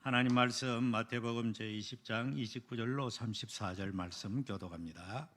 하나님 말씀 마태복음 제20장 29절로 34절 말씀 교독합니다.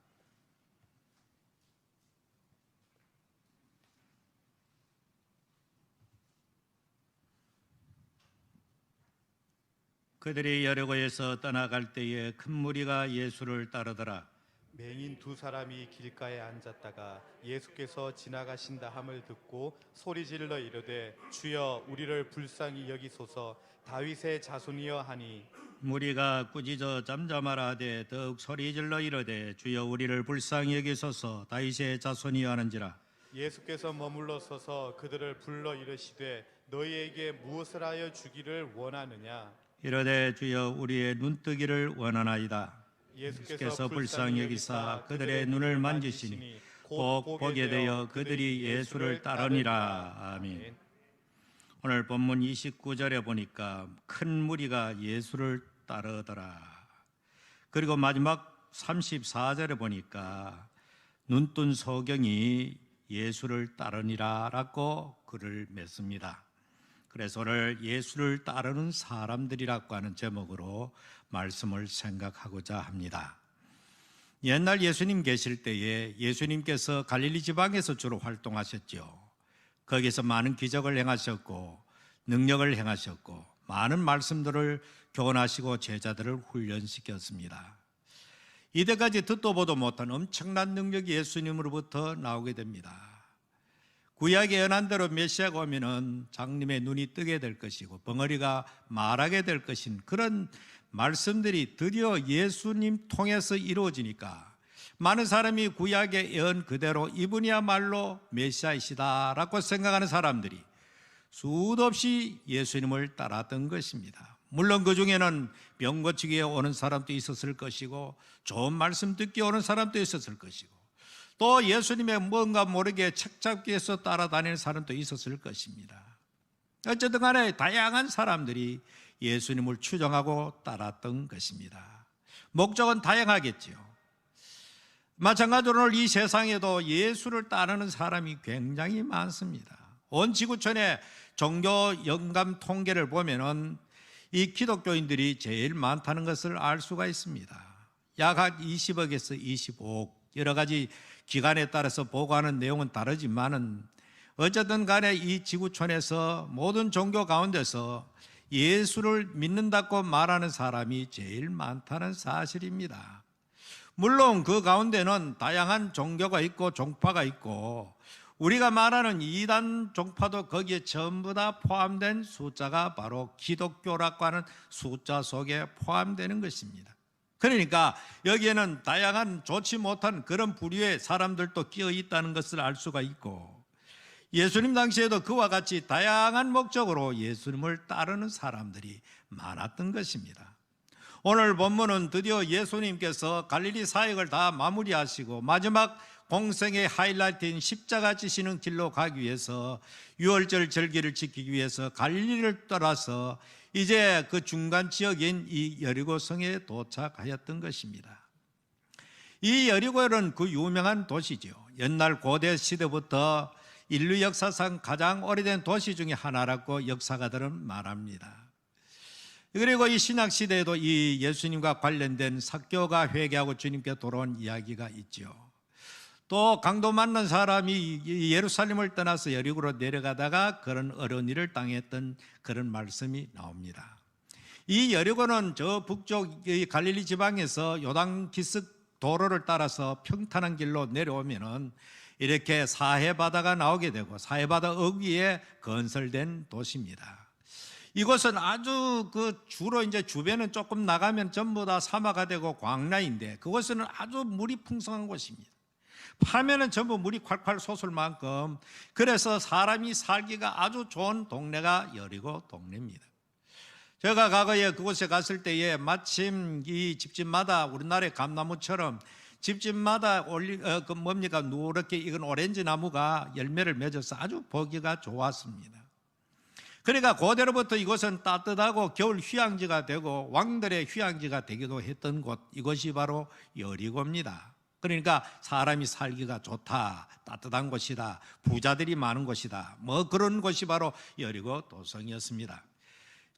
그들이 여리고에서 떠나갈 때에 큰 무리가 예수를 따르더라. 맹인 두 사람이 길가에 앉았다가 예수께서 지나가신다 함을 듣고 소리질러 이르되 주여 우리를 불쌍히 여기소서 다윗의 자손이여 하니 무리가 꾸짖어 잠잠하라 하되 더욱 소리질러 이르되 주여 우리를 불쌍히 여기소서 다윗의 자손이여 하는지라. 예수께서 머물러 서서 그들을 불러 이르시되 너희에게 무엇을 하여 주기를 원하느냐. 이르되 주여 우리의 눈뜨기를 원하나이다. 예수께서 불쌍히 여기사 그들의 눈을 만지시니 곧 보게 되어 그들이 예수를 따르니라. 아멘. 오늘 본문 29절에 보니까 큰 무리가 예수를 따르더라. 그리고 마지막 34절에 보니까 눈뜬 소경이 예수를 따르니라 라고 글을 맺습니다. 그래서 오늘 예수를 따르는 사람들이라고 하는 제목으로 말씀을 생각하고자 합니다. 옛날 예수님 계실 때에 예수님께서 갈릴리 지방에서 주로 활동하셨죠. 거기서 많은 기적을 행하셨고 능력을 행하셨고 많은 말씀들을 교훈하시고 제자들을 훈련시켰습니다. 이때까지 듣도 보도 못한 엄청난 능력이 예수님으로부터 나오게 됩니다. 구약에 언한 대로 메시아가 오면은 장님의 눈이 뜨게 될 것이고 벙어리가 말하게 될 것인 그런 말씀들이 드디어 예수님 통해서 이루어지니까 많은 사람이 구약의 예언 그대로 이분이야말로 메시아이시다라고 생각하는 사람들이 수도 없이 예수님을 따랐던 것입니다. 물론 그 중에는 병 고치기에 오는 사람도 있었을 것이고 좋은 말씀 듣기 오는 사람도 있었을 것이고 또 예수님의 뭔가 모르게 책 잡기 위해서 따라다니는 사람도 있었을 것입니다. 어쨌든 간에 다양한 사람들이 예수님을 추종하고 따랐던 것입니다. 목적은 다양하겠죠. 마찬가지로 오늘 이 세상에도 예수를 따르는 사람이 굉장히 많습니다. 온 지구촌의 종교 영감 통계를 보면은 이 기독교인들이 제일 많다는 것을 알 수가 있습니다. 약 20억에서 25억, 여러 가지 기관에 따라서 보고하는 내용은 다르지만은 어쨌든 간에 이 지구촌에서 모든 종교 가운데서 예수를 믿는다고 말하는 사람이 제일 많다는 사실입니다. 물론 그 가운데는 다양한 종교가 있고 종파가 있고 우리가 말하는 이단 종파도 거기에 전부 다 포함된 숫자가 바로 기독교라고 하는 숫자 속에 포함되는 것입니다. 그러니까 여기에는 다양한 좋지 못한 그런 부류의 사람들도 끼어 있다는 것을 알 수가 있고 예수님 당시에도 그와 같이 다양한 목적으로 예수님을 따르는 사람들이 많았던 것입니다. 오늘 본문은 드디어 예수님께서 갈릴리 사역을 다 마무리하시고 마지막 공생의 하이라이트인 십자가 지시는 길로 가기 위해서 유월절 절기를 지키기 위해서 갈릴리를 떠나서 이제 그 중간 지역인 이 여리고성에 도착하였던 것입니다. 이 여리고는 그 유명한 도시죠. 옛날 고대 시대부터 인류 역사상 가장 오래된 도시 중에 하나라고 역사가들은 말합니다. 그리고 이 신약 시대에도 이 예수님과 관련된 삭개오가 회개하고 주님께 돌아온 이야기가 있죠. 또 강도 만난 사람이 예루살렘을 떠나서 여리고로 내려가다가 그런 어려운 일을 당했던 그런 말씀이 나옵니다. 이 여리고는 저 북쪽 갈릴리 지방에서 요단 기슭 도로를 따라서 평탄한 길로 내려오면은 이렇게 사해바다가 나오게 되고 사해바다 어귀에 건설된 도시입니다. 이곳은 아주 주로 이제 주변은 조금 나가면 전부 다 사막화 되고 광야인데 그곳은 아주 물이 풍성한 곳입니다. 파면은 전부 물이 콸콸 솟을 만큼 그래서 사람이 살기가 아주 좋은 동네가 여리고 동네입니다. 제가 과거에 그곳에 갔을 때에 마침 이 집집마다 우리나라의 감나무처럼 집집마다 누렇게 익은 오렌지 나무가 열매를 맺어서 아주 보기가 좋았습니다. 그러니까 고대로부터 이곳은 따뜻하고 겨울 휴양지가 되고 왕들의 휴양지가 되기도 했던 곳, 이것이 바로 여리고입니다. 그러니까 사람이 살기가 좋다, 따뜻한 곳이다, 부자들이 많은 곳이다, 뭐 그런 곳이 바로 여리고 도성이었습니다.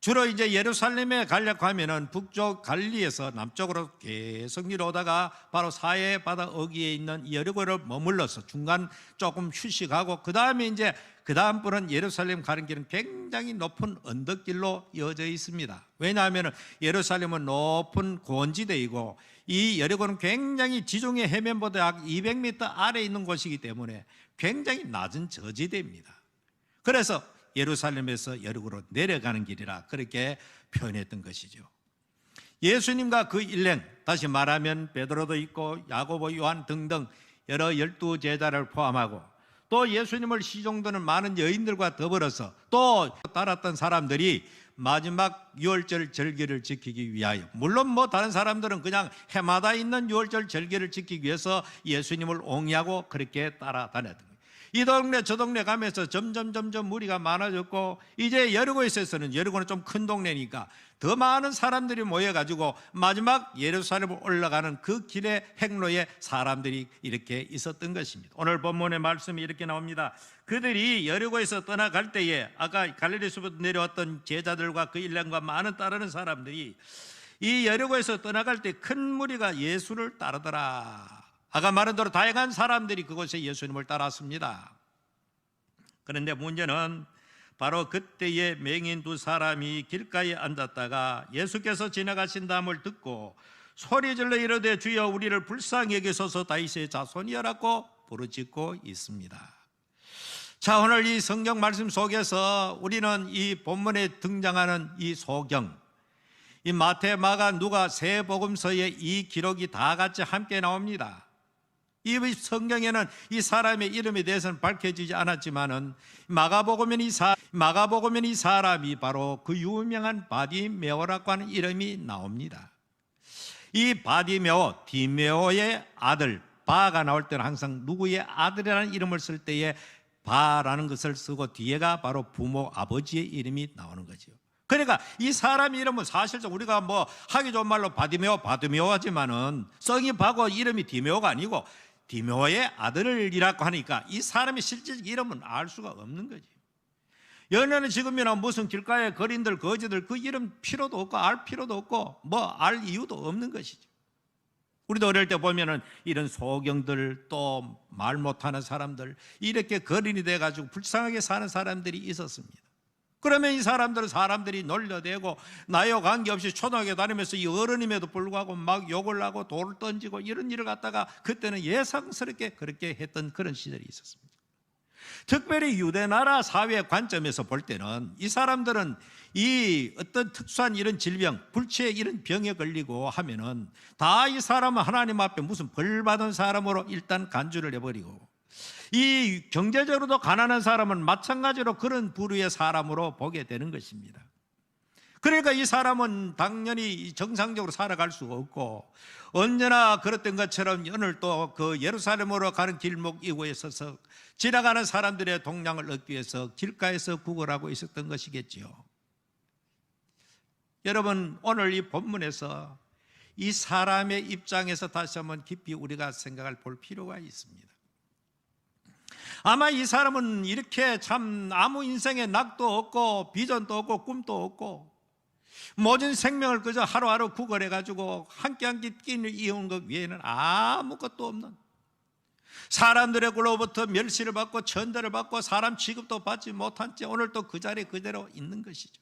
주로 이제 예루살렘에 가려고 하면은 북쪽 갈리에서 남쪽으로 계속 내려오다가 바로 사해 바다 어귀에 있는 여리고를 머물러서 중간 조금 휴식하고 그 다음 분은 예루살렘 가는 길은 굉장히 높은 언덕길로 이어져 있습니다. 왜냐하면 예루살렘은 높은 고원지대이고 이 여리고는 굉장히 지중해 해면보다 약 200m 아래에 있는 곳이기 때문에 굉장히 낮은 저지대입니다. 그래서 예루살렘에서 여리고로 내려가는 길이라 그렇게 표현했던 것이죠. 예수님과 그 일행, 다시 말하면 베드로도 있고 야고보, 요한 등등 여러 12제자를 포함하고 또 예수님을 시종드는 많은 여인들과 더불어서 또 따랐던 사람들이 마지막 유월절 절기를 지키기 위하여, 물론 뭐 다른 사람들은 그냥 해마다 있는 유월절 절기를 지키기 위해서 예수님을 옹이하고 그렇게 따라다녔던 거예요. 이 동네 저 동네 가면서 점점 무리가 많아졌고, 이제 여리고에 있어서는, 여리고는 좀 큰 동네니까 더 많은 사람들이 모여가지고 마지막 예루살렘을 올라가는 그 길의 행로에 사람들이 이렇게 있었던 것입니다. 오늘 본문의 말씀이 이렇게 나옵니다. 그들이 여리고에서 떠나갈 때에 아까 갈릴리에서부터 내려왔던 제자들과 그 일행과 많은 따르는 사람들이 이 여리고에서 떠나갈 때 큰 무리가 예수를 따르더라. 아까 말한 대로 다양한 사람들이 그곳에 예수님을 따랐습니다. 그런데 문제는 바로 그때에 맹인 두 사람이 길가에 앉았다가 예수께서 지나가신다함을 듣고 소리질러 이르되 주여 우리를 불쌍히 여기소서 다윗의 자손이여라고 부르짖고 있습니다. 자, 오늘 이 성경 말씀 속에서 우리는 이 본문에 등장하는 이 소경, 이 마태, 마가, 누가 세 복음서에 이 기록이 다 같이 함께 나옵니다. 이 성경에는 이 사람의 이름에 대해서는 밝혀지지 않았지만은 마가복음엔 이 사람이 바로 그 유명한 바디메오라고 하는 이름이 나옵니다. 이 바디메오, 디메오의 아들 바가 나올 때는 항상 누구의 아들이라는 이름을 쓸 때에 바라는 것을 쓰고 뒤에가 바로 부모 아버지의 이름이 나오는 거죠. 그러니까 이 사람 이름은 사실상 우리가 뭐 하기 좋은 말로 바디메오 하지만은 성이 바고 이름이 디메오가 아니고 디메오의 아들이라고 하니까 이 사람의 실질적 이름은 알 수가 없는 거지. 연애는 지금이나 무슨 길가의 거린들 거지들 그 이름 필요도 없고 알 필요도 없고 뭐 알 이유도 없는 것이죠. 우리도 어릴 때 보면은 이런 소경들 또 말 못하는 사람들 이렇게 거린이 돼가지고 불쌍하게 사는 사람들이 있었습니다. 그러면 이 사람들은 사람들이 놀려대고 나이와 관계없이 초등학교 다니면서 이 어른임에도 불구하고 막 욕을 하고 돌을 던지고 이런 일을 갖다가 그때는 예상스럽게 그렇게 했던 그런 시절이 있었습니다. 특별히 유대나라 사회의 관점에서 볼 때는 이 사람들은 이 어떤 특수한 이런 질병, 불치의 이런 병에 걸리고 하면은 다 이 사람은 하나님 앞에 무슨 벌 받은 사람으로 일단 간주를 해버리고 이 경제적으로도 가난한 사람은 마찬가지로 그런 부류의 사람으로 보게 되는 것입니다. 그러니까 이 사람은 당연히 정상적으로 살아갈 수가 없고 언제나 그랬던 것처럼 오늘 또 그 예루살렘으로 가는 길목 이후에 서서 지나가는 사람들의 동량을 얻기 위해서 길가에서 구걸하고 있었던 것이겠지요. 여러분, 오늘 이 본문에서 이 사람의 입장에서 다시 한번 깊이 우리가 생각을 볼 필요가 있습니다. 아마 이 사람은 이렇게 참 아무 인생에 낙도 없고 비전도 없고 꿈도 없고 모든 생명을 그저 하루하루 구걸해가지고 한 끼 한 끼 끼니를 이어온 것 외에는 아무것도 없는, 사람들에게로부터 멸시를 받고 천대를 받고 사람 취급도 받지 못한 채 오늘 또 그 자리에 그대로 있는 것이죠.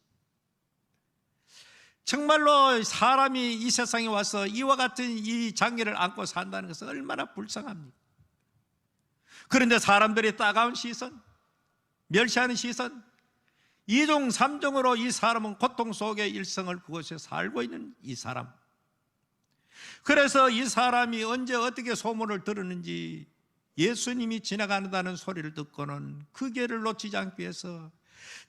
정말로 사람이 이 세상에 와서 이와 같은 이 장애를 안고 산다는 것은 얼마나 불쌍합니까? 그런데 사람들이 따가운 시선, 멸시하는 시선, 2종 3종으로 이 사람은 고통 속의 일생을 그곳에 살고 있는 이 사람. 그래서 이 사람이 언제 어떻게 소문을 들었는지 예수님이 지나간다는 소리를 듣고는 그 길을 놓치지 않기 위해서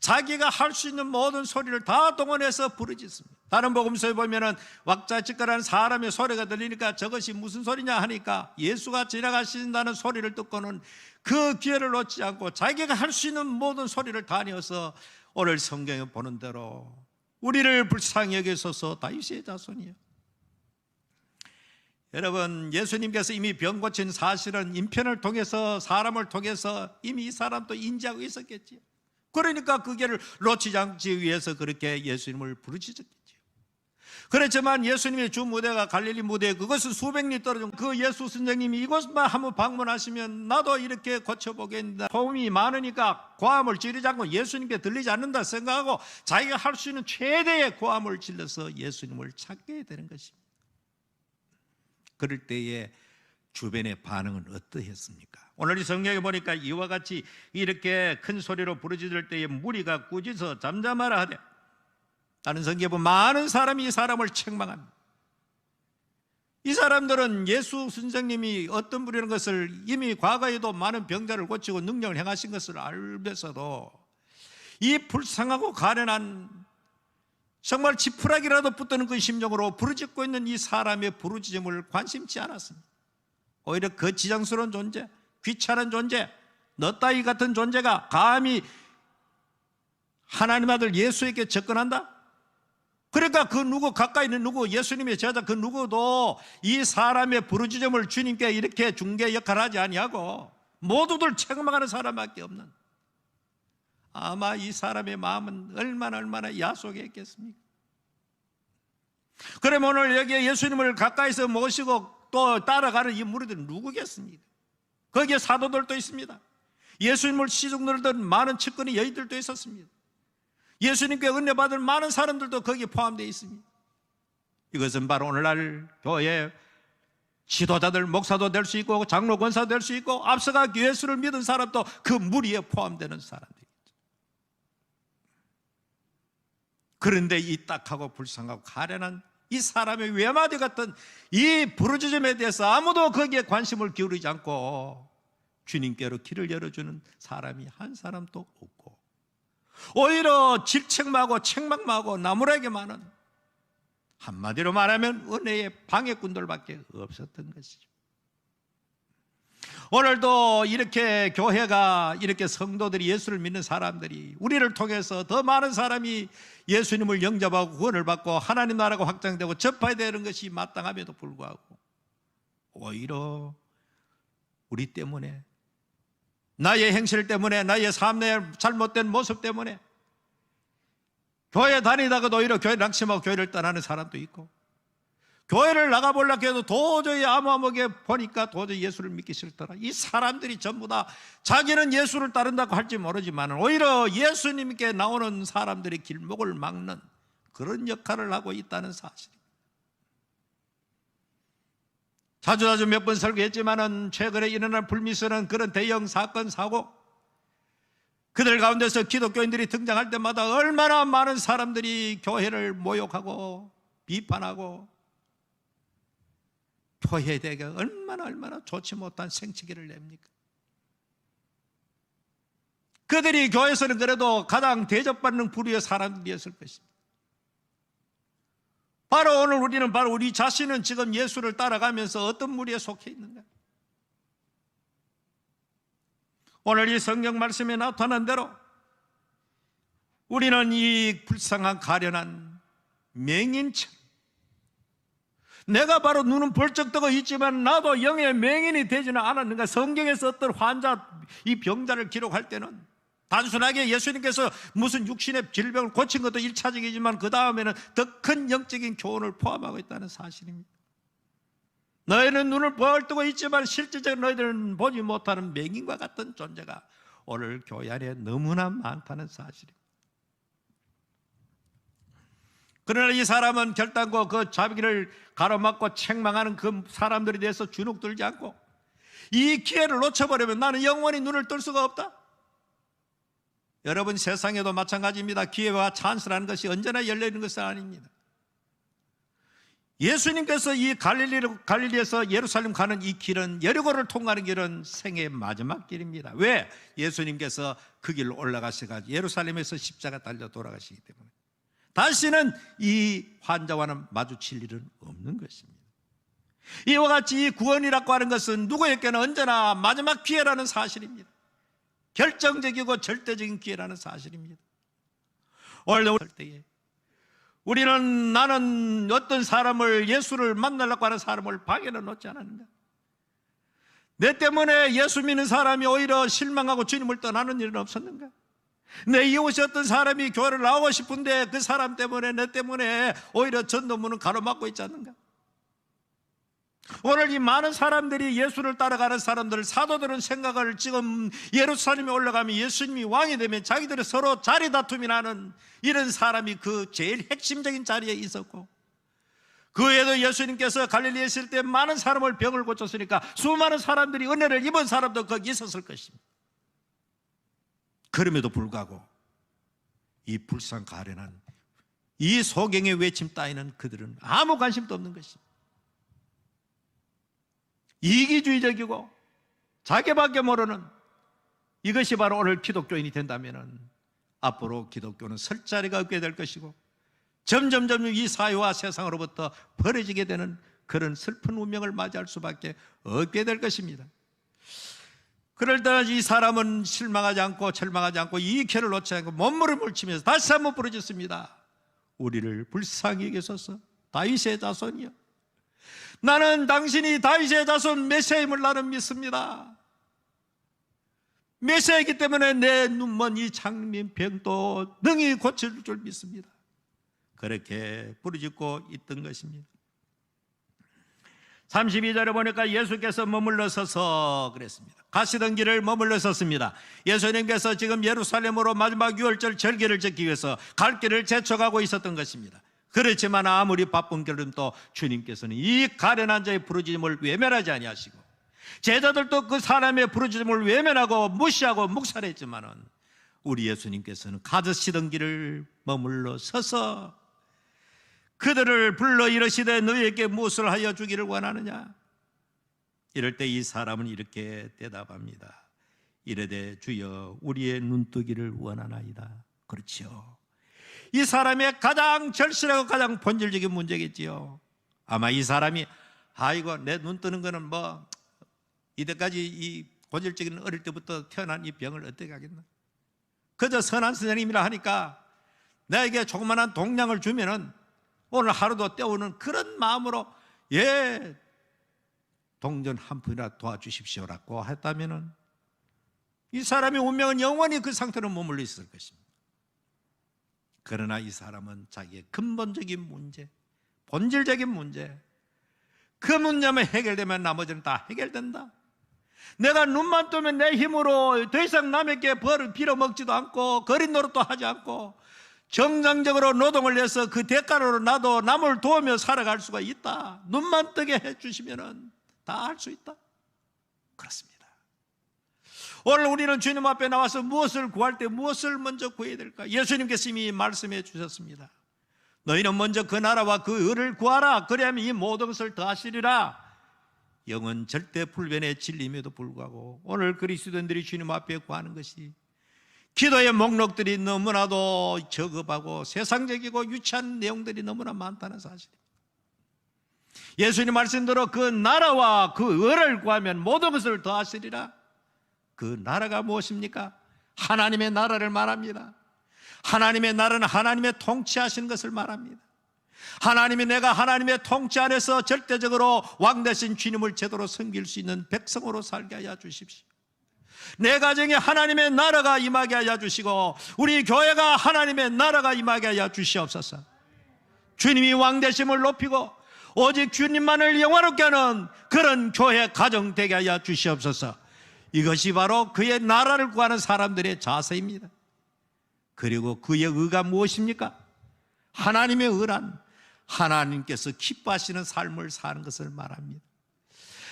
자기가 할 수 있는 모든 소리를 다 동원해서 부르짖습니다. 다른 복음서에 보면은 왁자지껄하는 사람의 소리가 들리니까 저것이 무슨 소리냐 하니까 예수가 지나가신다는 소리를 듣고는 그 기회를 놓치지 않고 자기가 할 수 있는 모든 소리를 다 내어서 오늘 성경에 보는 대로 우리를 불쌍히 여기소서 다윗의 자손이요. 여러분, 예수님께서 이미 병 고친 사실은 인편을 통해서 사람을 통해서 이미 이 사람도 인지하고 있었겠지요. 그러니까 그 길을 놓치지 않기 위해서 그렇게 예수님을 부르짖었겠죠. 그렇지만 예수님의 주 무대가 갈릴리 무대, 그것은 수백 리 떨어진 그 예수 선생님이 이곳만 한번 방문하시면 나도 이렇게 고쳐보겠다, 도움이 많으니까 고함을 지르지 않고 예수님께 들리지 않는다 생각하고 자기가 할 수 있는 최대의 고함을 질러서 예수님을 찾게 되는 것입니다. 그럴 때에 주변의 반응은 어떠했습니까? 오늘 이 성경에 보니까 이와 같이 이렇게 큰 소리로 부르짖을 때에 무리가 꾸짖어 잠잠하라 하되, 다른 성경에 보면 많은 사람이 이 사람을 책망합니다. 이 사람들은 예수 선생님이 어떤 분이라는 것을 이미 과거에도 많은 병자를 고치고 능력을 행하신 것을 알면서도 이 불쌍하고 가련한, 정말 지푸라기라도 붙드는 그 심정으로 부르짖고 있는 이 사람의 부르짖음을 관심치 않았습니다. 오히려 그 지장스러운 존재, 귀찮은 존재, 너 따위 같은 존재가 감히 하나님 아들 예수에게 접근한다? 그러니까 그 누구, 가까이 있는 누구, 예수님의 제자 그 누구도 이 사람의 부르짖음을 주님께 이렇게 중개 역할을 하지 아니하고 모두들 책망하는 사람밖에 없는, 아마 이 사람의 마음은 얼마나 야속했겠습니까? 그럼 오늘 여기에 예수님을 가까이서 모시고 또 따라가는 이 무리들은 누구겠습니까? 거기에 사도들도 있습니다. 예수님을 시중 누르던 많은 측근의 여인들도 있었습니다. 예수님께 은혜 받을 많은 사람들도 거기에 포함되어 있습니다. 이것은 바로 오늘날 교회 지도자들, 목사도 될 수 있고 장로 권사도 될 수 있고 앞서가 예수를 믿은 사람도 그 무리에 포함되는 사람들이죠. 그런데 이 딱하고 불쌍하고 가련한 이 사람의 외마디 같은 이 부르짖음에 대해서 아무도 거기에 관심을 기울이지 않고 주님께로 길을 열어주는 사람이 한 사람도 없고, 오히려 질책마고 책망마고 나무라기만은, 한마디로 말하면 은혜의 방해꾼들밖에 없었던 것이죠. 오늘도 이렇게 교회가, 이렇게 성도들이, 예수를 믿는 사람들이 우리를 통해서 더 많은 사람이 예수님을 영접하고 구원을 받고 하나님 나라가 확장되고 접해야 되는 것이 마땅함에도 불구하고 오히려 우리 때문에, 나의 행실 때문에, 나의 삶의 잘못된 모습 때문에 교회 다니다가도 오히려 교회를 낙심하고 교회를 떠나는 사람도 있고, 교회를 나가보려고 해도 도저히 아무하게 보니까 도저히 예수를 믿기 싫더라. 이 사람들이 전부 다 자기는 예수를 따른다고 할지 모르지만 오히려 예수님께 나오는 사람들의 길목을 막는 그런 역할을 하고 있다는 사실입니다. 자주 몇 번 설교했지만 최근에 일어난 불미스러운 그런 대형 사건, 사고, 그들 가운데서 기독교인들이 등장할 때마다 얼마나 많은 사람들이 교회를 모욕하고 비판하고 교회에 대해 얼마나 좋지 못한 생치기를 냅니까? 그들이 교회에서는 그래도 가장 대접받는 부류의 사람들이었을 것입니다. 바로 오늘 우리는 바로 우리 자신은 지금 예수를 따라가면서 어떤 무리에 속해 있는가? 오늘 이 성경 말씀에 나타난 대로 우리는 이 불쌍한 가련한 맹인처럼, 내가 바로 눈은 벌쩍 뜨고 있지만 나도 영의 맹인이 되지는 않았는가? 성경에서 어떤 환자, 이 병자를 기록할 때는 단순하게 예수님께서 무슨 육신의 질병을 고친 것도 1차적이지만 그 다음에는 더 큰 영적인 교훈을 포함하고 있다는 사실입니다. 너희는 눈을 벌뜨고 있지만 실질적으로 너희들은 보지 못하는 맹인과 같은 존재가 오늘 교회 안에 너무나 많다는 사실입니다. 그러나 이 사람은 결단코 그 자기를 가로막고 책망하는 그 사람들에 대해서 주눅들지 않고, 이 기회를 놓쳐버리면 나는 영원히 눈을 뜰 수가 없다. 여러분, 세상에도 마찬가지입니다. 기회와 찬스라는 것이 언제나 열려있는 것은 아닙니다. 예수님께서 이 갈릴리에서 예루살렘 가는 이 길은, 여리고를 통과하는 길은 생애의 마지막 길입니다. 왜? 예수님께서 그 길로 올라가셔가지고 예루살렘에서 십자가 달려 돌아가시기 때문에 다시는 이 환자와는 마주칠 일은 없는 것입니다. 이와 같이 이 구원이라고 하는 것은 누구에게는 언제나 마지막 기회라는 사실입니다. 결정적이고 절대적인 기회라는 사실입니다. 오늘 때에 우리는, 나는 어떤 사람을, 예수를 만나려고 하는 사람을 방해를 놓지 않았는가? 내 때문에 예수 믿는 사람이 오히려 실망하고 주님을 떠나는 일은 없었는가? 내 이웃이 어떤 사람이 교회를 나오고 싶은데 그 사람 때문에, 내 때문에 오히려 전도문은 가로막고 있지 않는가? 오늘 이 많은 사람들이 예수를 따라가는 사람들, 사도들은 생각을 지금 예루살렘에 올라가면 예수님이 왕이 되면 자기들이 서로 자리 다툼이 나는 이런 사람이 그 제일 핵심적인 자리에 있었고, 그 외에도 예수님께서 갈릴리에 있을 때 많은 사람을 병을 고쳤으니까 수많은 사람들이 은혜를 입은 사람도 거기 있었을 것입니다. 그럼에도 불구하고 이 불쌍 가련한 이 소경의 외침 따위는 그들은 아무 관심도 없는 것입니다. 이기주의적이고 자기밖에 모르는, 이것이 바로 오늘 기독교인이 된다면 앞으로 기독교는 설 자리가 없게 될 것이고 점점 이 사회와 세상으로부터 버려지게 되는 그런 슬픈 운명을 맞이할 수밖에 없게 될 것입니다. 그럴 때 이 사람은 실망하지 않고 절망하지 않고 이 기회를 놓지 않고 몸부림을 치면서 다시 한번 부르짖습니다. 우리를 불쌍히 여기소서, 다윗의 자손이여. 나는 당신이 다윗의 자손 메시아임을 나는 믿습니다. 메시아이기 때문에 내 눈먼 이 장민병도 능히 고칠 줄 믿습니다. 그렇게 부르짖고 있던 것입니다. 32절에 보니까 예수께서 머물러 서서 그랬습니다. 가시던 길을 머물러 섰습니다. 예수님께서 지금 예루살렘으로 마지막 유월절 절기를 지키기 위해서 갈 길을 재촉하고 있었던 것입니다. 그렇지만 아무리 바쁜 길은 주님께서는 이 가련한 자의 부르짖음을 외면하지 아니하시고, 제자들도 그 사람의 부르짖음을 외면하고 무시하고 묵살했지만은 우리 예수님께서는 가시던 길을 머물러 서서 그들을 불러 이르시되 너희에게 무엇을 하여 주기를 원하느냐? 이럴 때 이 사람은 이렇게 대답합니다. 이르되 주여 우리의 눈뜨기를 원하나이다. 그렇지요. 이 사람의 가장 절실하고 가장 본질적인 문제겠지요. 아마 이 사람이 아이고 내 눈 뜨는 거는 뭐 이때까지 이 본질적인 어릴 때부터 태어난 이 병을 어떻게 하겠나? 그저 선한 선생님이라 하니까 나에게 조그만한 동량을 주면은 오늘 하루도 때우는 그런 마음으로 동전 한 푼이라 도와주십시오라고 했다면은 이 사람의 운명은 영원히 그 상태로 머물러 있을 것입니다. 그러나 이 사람은 자기의 근본적인 문제, 본질적인 문제, 그 문제만 해결되면 나머지는 다 해결된다. 내가 눈만 뜨면 내 힘으로 더 이상 남에게 벌을 빌어먹지도 않고 거린 노릇도 하지 않고 정상적으로 노동을 해서 그 대가로 나도 남을 도우며 살아갈 수가 있다. 눈만 뜨게 해주시면 다 할 수 있다. 그렇습니다. 오늘 우리는 주님 앞에 나와서 무엇을 구할 때 무엇을 먼저 구해야 될까? 예수님께서 이미 말씀해 주셨습니다. 너희는 먼저 그 나라와 그 의를 구하라. 그리하면 이 모든 것을 더하시리라. 영은 절대 불변의 진리임에도 불구하고 오늘 그리스도인들이 주님 앞에 구하는 것이 기도의 목록들이 너무나도 저급하고 세상적이고 유치한 내용들이 너무나 많다는 사실입니다. 예수님 말씀대로 그 나라와 그 의를 구하면 모든 것을 더하시리라. 그 나라가 무엇입니까? 하나님의 나라를 말합니다. 하나님의 나라는 하나님의 통치하시는 것을 말합니다. 하나님이 내가 하나님의 통치 안에서 절대적으로 왕 되신 주님을 제대로 섬길 수 있는 백성으로 살게 하여 주십시오. 내 가정에 하나님의 나라가 임하게 하여 주시고 우리 교회가 하나님의 나라가 임하게 하여 주시옵소서. 주님이 왕 되심을 높이고 오직 주님만을 영화롭게 하는 그런 교회 가정 되게 하여 주시옵소서. 이것이 바로 그의 나라를 구하는 사람들의 자세입니다. 그리고 그의 의가 무엇입니까? 하나님의 의란 하나님께서 기뻐하시는 삶을 사는 것을 말합니다.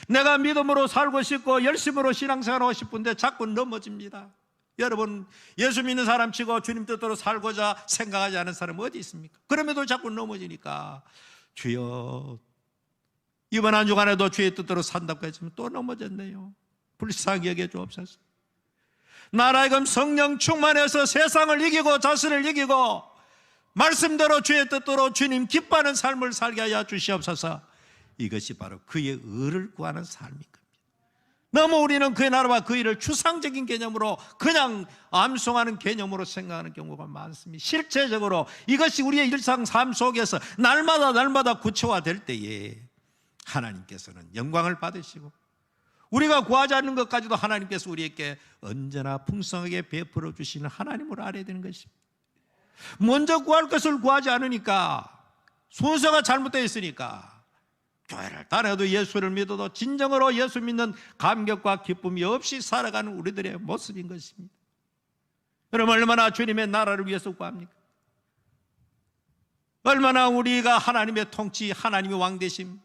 내가 믿음으로 살고 싶고 열심으로 신앙생활하고 싶은데 자꾸 넘어집니다. 여러분, 예수 믿는 사람 치고 주님 뜻대로 살고자 생각하지 않은 사람은 어디 있습니까? 그럼에도 자꾸 넘어지니까 주여 이번 한 주간에도 주의 뜻대로 산다고 했지만 또 넘어졌네요. 불쌍히 여겨 주옵소서. 나라에금 성령 충만해서 세상을 이기고 자신을 이기고 말씀대로 주의 뜻대로 주님 기뻐하는 삶을 살게 하여 주시옵소서. 이것이 바로 그의 의를 구하는 삶인 겁니다. 너무 우리는 그의 나라와 그 일을 추상적인 개념으로 그냥 암송하는 개념으로 생각하는 경우가 많습니다. 실제적으로 이것이 우리의 일상 삶 속에서 날마다 구체화될 때에 하나님께서는 영광을 받으시고 우리가 구하지 않는 것까지도 하나님께서 우리에게 언제나 풍성하게 베풀어 주시는 하나님으로 알아야 되는 것입니다. 먼저 구할 것을 구하지 않으니까, 순서가 잘못되어 있으니까 교회를 다녀도 예수를 믿어도 진정으로 예수 믿는 감격과 기쁨이 없이 살아가는 우리들의 모습인 것입니다. 여러분, 얼마나 주님의 나라를 위해서 구합니까? 얼마나 우리가 하나님의 통치, 하나님의 왕 되심,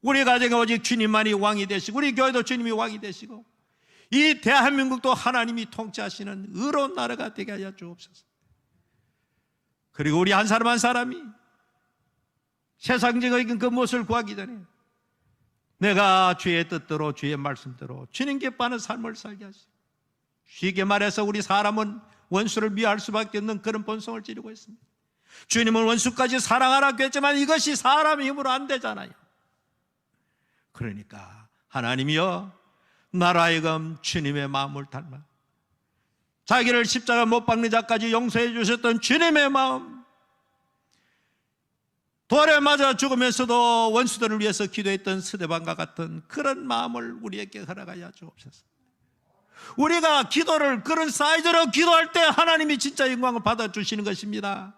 우리 가정에 오직 주님만이 왕이 되시고 우리 교회도 주님이 왕이 되시고 이 대한민국도 하나님이 통치하시는 의로운 나라가 되게 하여 주옵소서. 그리고 우리 한 사람 한 사람이 세상적인 그 무엇을 구하기 전에 내가 주의 뜻대로 주의 말씀대로 주님 기뻐하는 삶을 살게 하시고, 쉽게 말해서 우리 사람은 원수를 미워할 수밖에 없는 그런 본성을 지니고 있습니다. 주님은 원수까지 사랑하라고 했지만 이것이 사람의 힘으로 안 되잖아요. 그러니까 하나님이여, 나로 하여금 주님의 마음을 닮아 자기를 십자가 못 박는 자까지 용서해 주셨던 주님의 마음, 돌에 맞아 죽으면서도 원수들을 위해서 기도했던 스데반과 같은 그런 마음을 우리에게 허락하여 주옵소서. 우리가 기도를 그런 사이즈로 기도할 때 하나님이 진짜 영광을 받아주시는 것입니다.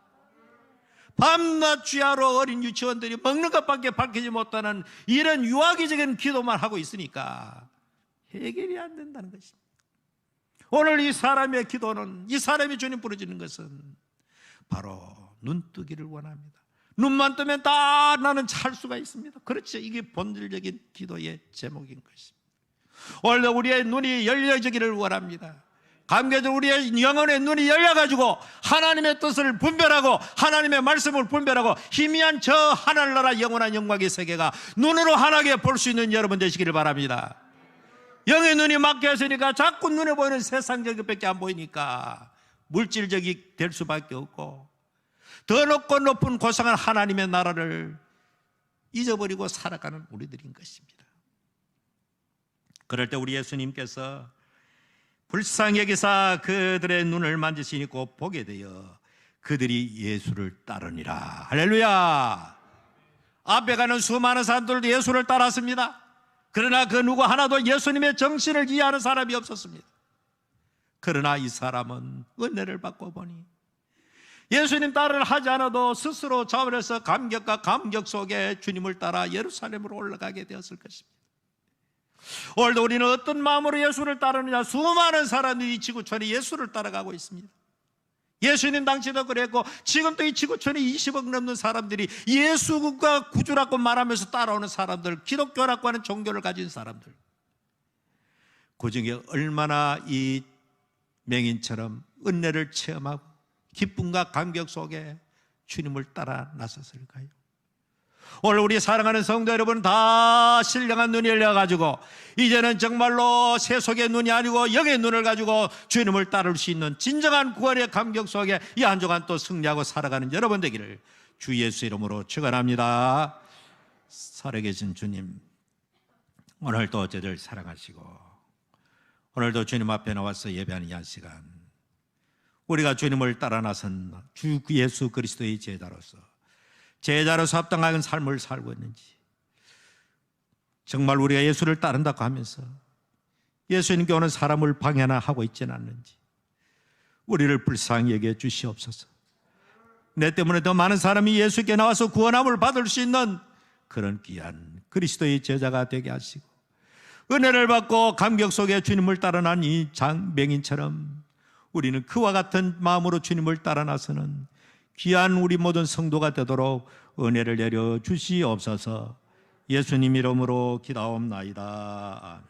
밤낮 주야로 어린 유치원들이 먹는 것밖에 밝히지 못하는 이런 유아기적인 기도만 하고 있으니까 해결이 안 된다는 것입니다. 오늘 이 사람의 기도는, 이 사람이 주님 부르짖는 것은 바로 눈뜨기를 원합니다. 눈만 뜨면 다 나는 찰 수가 있습니다. 그렇죠. 이게 본질적인 기도의 제목인 것입니다. 오늘도 우리의 눈이 열려지기를 원합니다. 감개적 우리의 영혼의 눈이 열려가지고 하나님의 뜻을 분별하고 하나님의 말씀을 분별하고 희미한 저 하늘나라 영원한 영광의 세계가 눈으로 환하게 볼 수 있는 여러분 되시기를 바랍니다. 영의 눈이 막혀 있으니까 자꾸 눈에 보이는 세상적인 것밖에 안 보이니까 물질적이 될 수밖에 없고, 더 높고 높은 고상한 하나님의 나라를 잊어버리고 살아가는 우리들인 것입니다. 그럴 때 우리 예수님께서 불쌍히 여기사 그들의 눈을 만지시고 보게 되어 그들이 예수를 따르니라. 할렐루야. 앞에 가는 수많은 사람들도 예수를 따랐습니다. 그러나 그 누구 하나도 예수님의 정신을 이해하는 사람이 없었습니다. 그러나 이 사람은 은혜를 받고 보니 예수님 따르를 하지 않아도 스스로 자원해서 감격과 감격 속에 주님을 따라 예루살렘으로 올라가게 되었을 것입니다. 오늘도 우리는 어떤 마음으로 예수를 따르느냐? 수많은 사람들이 이 지구촌에 예수를 따라가고 있습니다. 예수님 당시도 그랬고 지금도 이 지구촌에 20억 넘는 사람들이 예수가 구주라고 말하면서 따라오는 사람들, 기독교라고 하는 종교를 가진 사람들, 그 중에 얼마나 이 맹인처럼 은혜를 체험하고 기쁨과 감격 속에 주님을 따라 나섰을까요? 오늘 우리 사랑하는 성도 여러분, 다 신령한 눈이 열려가지고 이제는 정말로 세속의 눈이 아니고 영의 눈을 가지고 주님을 따를 수 있는 진정한 구원의 감격 속에 이 한 주간 또 승리하고 살아가는 여러분 되기를 주 예수 이름으로 축원합니다. 살아계신 주님, 오늘도 저를 사랑하시고 오늘도 주님 앞에 나와서 예배하는 이 한 시간, 우리가 주님을 따라 나선 주 예수 그리스도의 제자로서 합당한 삶을 살고 있는지, 정말 우리가 예수를 따른다고 하면서 예수님께 오는 사람을 방해나 하고 있지는 않는지 우리를 불쌍히 여겨 주시옵소서. 내 때문에 더 많은 사람이 예수께 나와서 구원함을 받을 수 있는 그런 귀한 그리스도의 제자가 되게 하시고, 은혜를 받고 감격 속에 주님을 따라 난 이 장맹인처럼 우리는 그와 같은 마음으로 주님을 따라 나서는 귀한 우리 모든 성도가 되도록 은혜를 내려 주시옵소서. 예수님 이름으로 기도하옵나이다.